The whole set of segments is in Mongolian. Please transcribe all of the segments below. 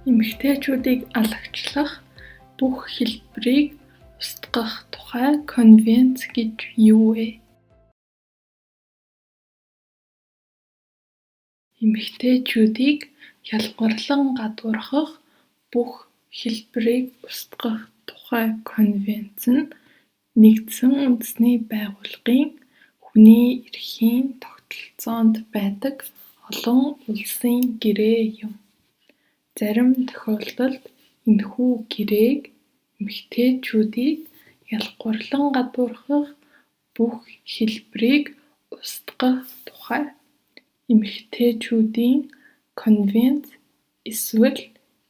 Эмэгтэйчүүдийг алагчлах бүх хэлбэрийг устгах тухай конвенц гэж юу вэ? Эмэгтэйчүүдийг хялбарлан гадуурхах бүх хэлбэрийг устгах тухай конвенц нь Нэгдсэн үндэсний байгууллагын хүний эрхийн тогтолцоонд байдаг олон улсын гэрээ юм. Зарим тохиолдолд энэхүү гэрээг эмэгтэйчүүдийг хялбарлан гадуурхах бүх хэлбэрийг устгах тухай эмэгтэйчүүдийн конвенц эсвэл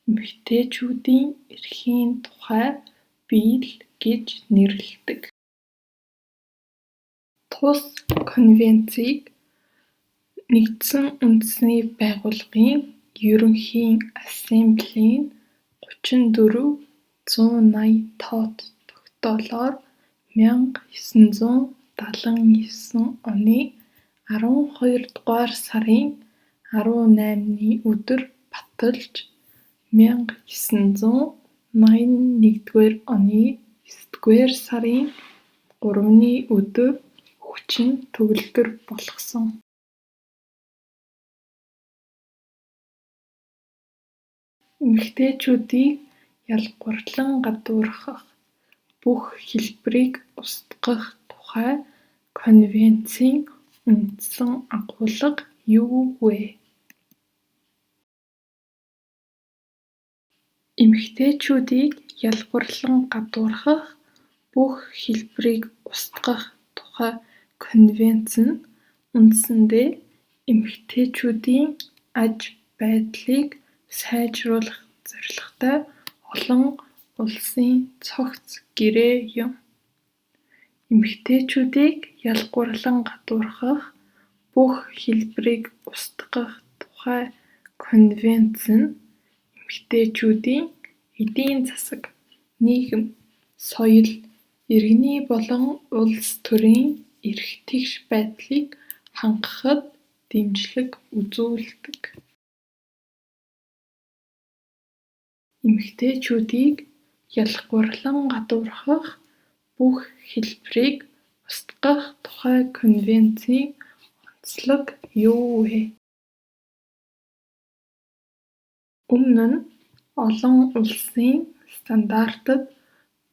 эмэгтэйчүүдийн эрхийн тухай биелэл гэж нэрлэдэг. Тус конвенцийг Нэгдсэн үндэсний байгууллагын ерөнхийн ассамблеийн 34/180 тоот тогтоолоор 1979 оны 12-р сарын 18-ны өдөр баталж 1981 оны 9-р сарын 3-ны өдөр хүчин төгөлдөр болгосон. Эмэгтэйчүүдийг хялбарлан гадуурхах бүх хэлбэрийг устгах тухай конвенцийн үндсэн агуулга юу вэ? Эмэгтэйчүүдийг хялбарлан гадуурхах бүх хэлбэрийг устгах тухай конвенц нь үндсэндээ эмэгтэйчүүдийн аж байдлыг сайжруулах зорилготой олон улсын цогц гэрээ юм. Эмэгтэйчүүдийг хялбарлан гадуурхах бүх хэлбэрийг устгах тухай конвенц нь эмэгтэйчүүдийн эдийн засаг, нийгэм, соёл, иргэний болон улс төрийн эрх тэгш байдлыг хангахад дэмжлэг үзүүлдэг. Эмэгтэйчүүдийг хялбарлан гадуурхах бүх хэлбэрийг устгах тухай конвенцийн онцлог юу вэ? Өмнө нь олон улсын стандартад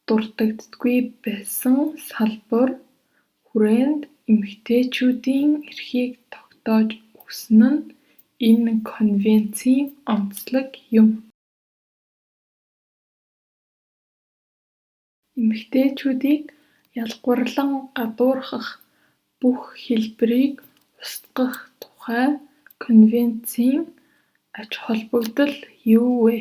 дурддаггүй байсан салбар хүрээнд эмэгтэйчүүдийн эрхийг тогтоож өгсөн нь энэ конвенцийн онцлог юм. Эмэгтэйчүүдийг хялбарлан гадуурхах бүх хэлбэрийг устгах тухай конвенцийн ач холбогдол юу вэ?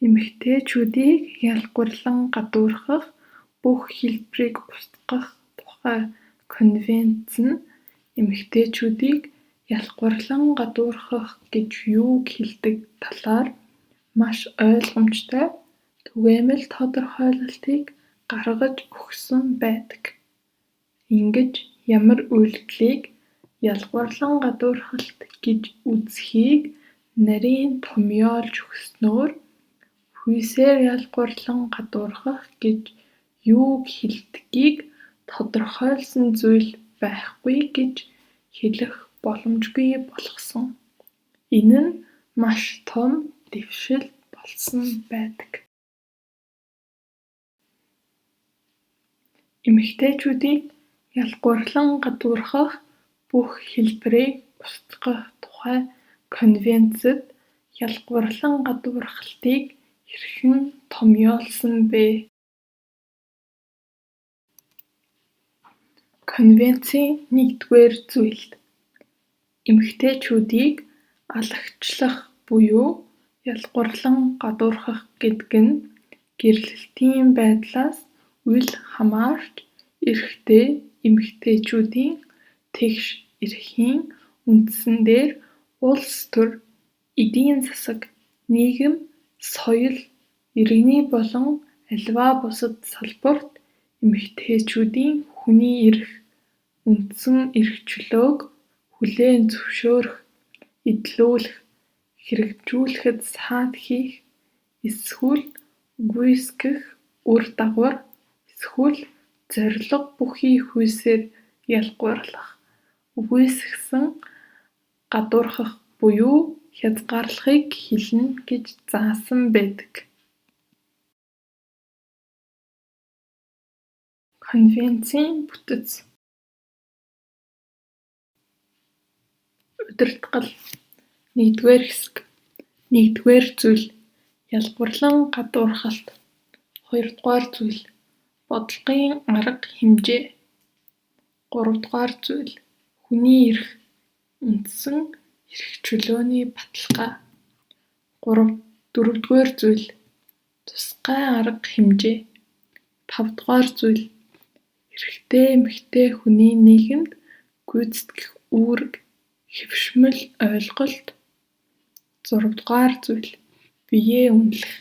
Эмэгтэйчүүдийг хялбарлан гадуурхах бүх хэлбэрийг устгах тухай конвенц нь эмэгтэйчүүдийг хялбарлан гадуурхах гэж юуг хэлдэг талаар маш ойлгомжтой, түгээмэл тодорхойлолтыг гаргаж өгсөн байдаг. Ингэж ямар үйлдэлийг хялбарлан гадуурхалт гэж үзэхийг нарийн томьёолж өгснөөр хүйсээр хялбарлан гадуурхах гэж юуг хэлдгийг тодорхойлсон зүйл байхгүй гэж хэлэх боломжгүй болгосон. Энэ нь маш том дэвшил болсон байдаг. Эмэгтэйчүүдийг хялбарлан гадуурхах бүх хэлбэрийг устгах тухай конвенцэд хялбарлан гадуурхалтыг хэрхэн томьёолсон бэ? Конвенцийн 1-р зүйлд эмэгтэйчүүдийг алагчлах буюу хялбарлан гадуурхах гэдэг нь гэрлэлтийн байдлаас үл хамаарч эрэгтэй эмэгтэйчүүдийн тэгш эрхийн үндсэн дээр улс төр, эдийн засаг, нийгэм, соёл, иргэний болон аливаа бусад салбарт эмэгтэйчүүдийн хүний эрх, үндсэн эрх чөлөөг хүлээн зөвшөөрөх, эдлүүлэх, хэрэгжүүлэхэд саад хийх эсвэл гүйцэтгэх үр дагавар эсвэл зорилго бүхий хүйсээр ялгуурлах, үгүйсгэсэн гадуурхах буюу хязгаарлахыг хэлнэ гэж заасан байдаг. Конвенцийн бүтэц. Удирдгал. 1-р хэсэг. 1-р зүйл ялгуурлан гадуурхалт. 2-р зүйл бодлогын арга хэмжээ. 3-р зүйл хүний эрх, үндсэн эрх чөлөөний баталгаа. 4-р зүйл тусгай арга хэмжээ. 5-р зүйл эрэгтэй эмэгтэй хүний нийгэмд гүйцэтгэх үүрэг, хэвшмэл ойлголт. 6-р зүйл биеэ үнэлэх.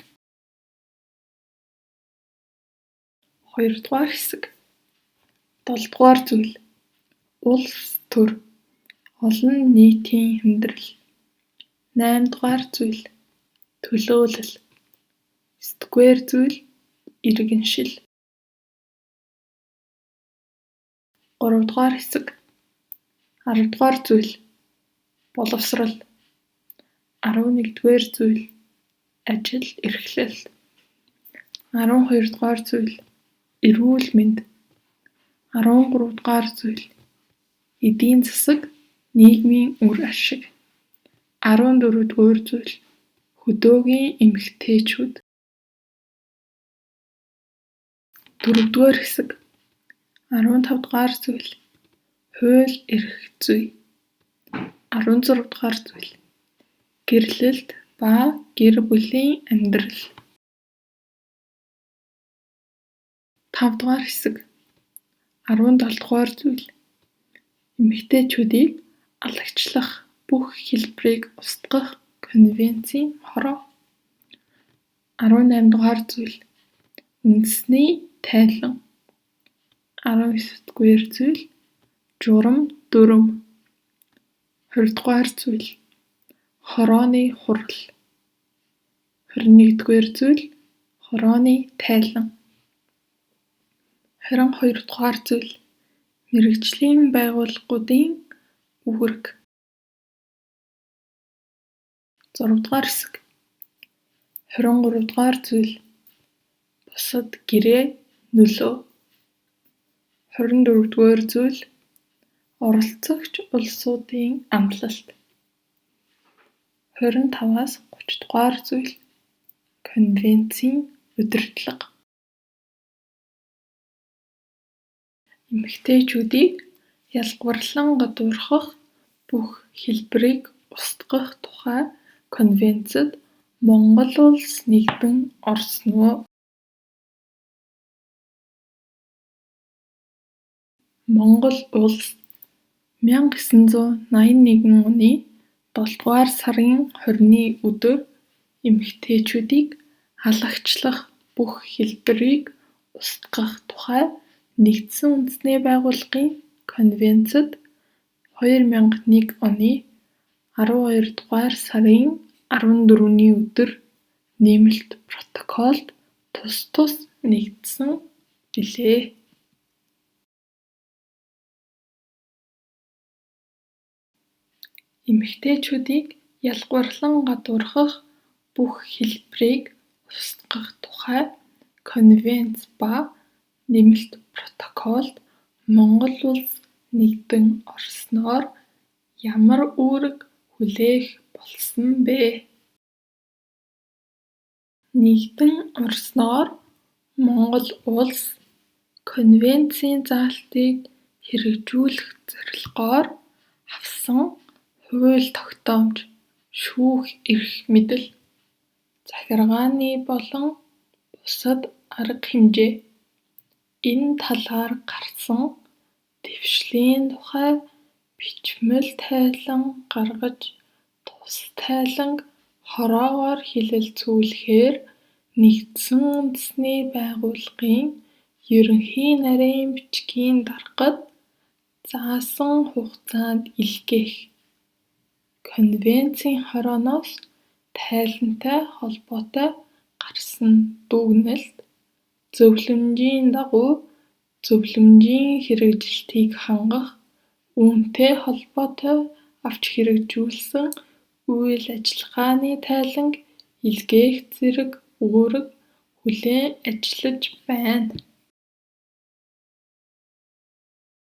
2-р хэсэг. 7-р зүйл улс төр, олон нийтийн хүндрэл. 8-р зүйл төлөөлөл. 9-р зүйл иргэншил. 3-р хэсэг. 10-р зүйл боловсрол. 11-р зүйл ажил эрхлэл. 12-р зүйл эрүүл мэнд. 13-р зүйл эдийн засаг, нийгмийн үр ашиг. 14-р зүйл хөдөөгийн эмэгтэйчүүд. 4-р хэсэг. 15-р зүйл хууль эрх зүй. 16-р зүйл гэрлэлт ба гэр бүлийн амьдрал. 5-р хэсэг. 17-р зүйл эмэгтэйчүүдийг алагчлах бүх хэлбэрийг устгах конвенцийн хороо. 18-р зүйл үндэсний тайлан. 19-р зүйл журам дүрм. 20-р зүйл хорооны хурал. 21-р зүйл хорооны тайлан. 22-р зүйл мэргэжлийн байгууллагуудын үүрэг. 6-р хэсэг. 23-р зүйл бусад гэрээ, нөлөө. 24-р зүйл оролцогч улсуудын амлалт. 25-аас 30-р зүйл конвенцийн удирдлага. Эмэгтэйчүүдийг ялгуурлан гадуурхах бүх хэлбэрийг устгах тухай конвенцэд Монгол улс нэгдэн орсон уу? Монгол улс 1981 оны 7-р сарын 20-ны өдөр эмэгтэйчүүдийг халагчлах бүх хэлбэрийг устгах тухай Нэгдсэн үндэсний байгууллагын конвенцэд 2001 оны 12-р сарын 14-ний өдөр нэмэлт протоколд тус тус нэгдсэн билээ. Эмэгтэйчүүдийг ялгуурлан гадуурхах бүх хэлбэрийг устгах тухай конвенц ба нэмэлт протоколд Монгол улс нэгдэн орсноор ямар үүрэг хүлээх болсон бэ? Нэгдэн орсноор Монгол улс конвенцийн заалтыг хэрэгжүүлэх зорилгоор авсан хууль тогтоомж, шүүх эрх мэдэл, захиргааны болон бусад арга хэмжээ, энэ талаар гарсан дэвшлийн тухай бичмэл тайлан гаргаж, тус тайланг хороогоор хэлэлцүүлэхээр Нэгдсэн үндэсний байгууллагын ерөнхий нарийн бичгийн даргад заасан хугацаанд илгээх. Конвенцийн хорооноос тайлантай холбоотой гарсан дүгнэлт, зөвлөмжийн дагуу зөвлөмжийн хэрэгжилтийг хангах, үүнтэй холбоотой авч хэрэгжүүлсэн үйл ажиллагааны тайланг илгээх зэрэг үүрэг хүлээн ажиллаж байна.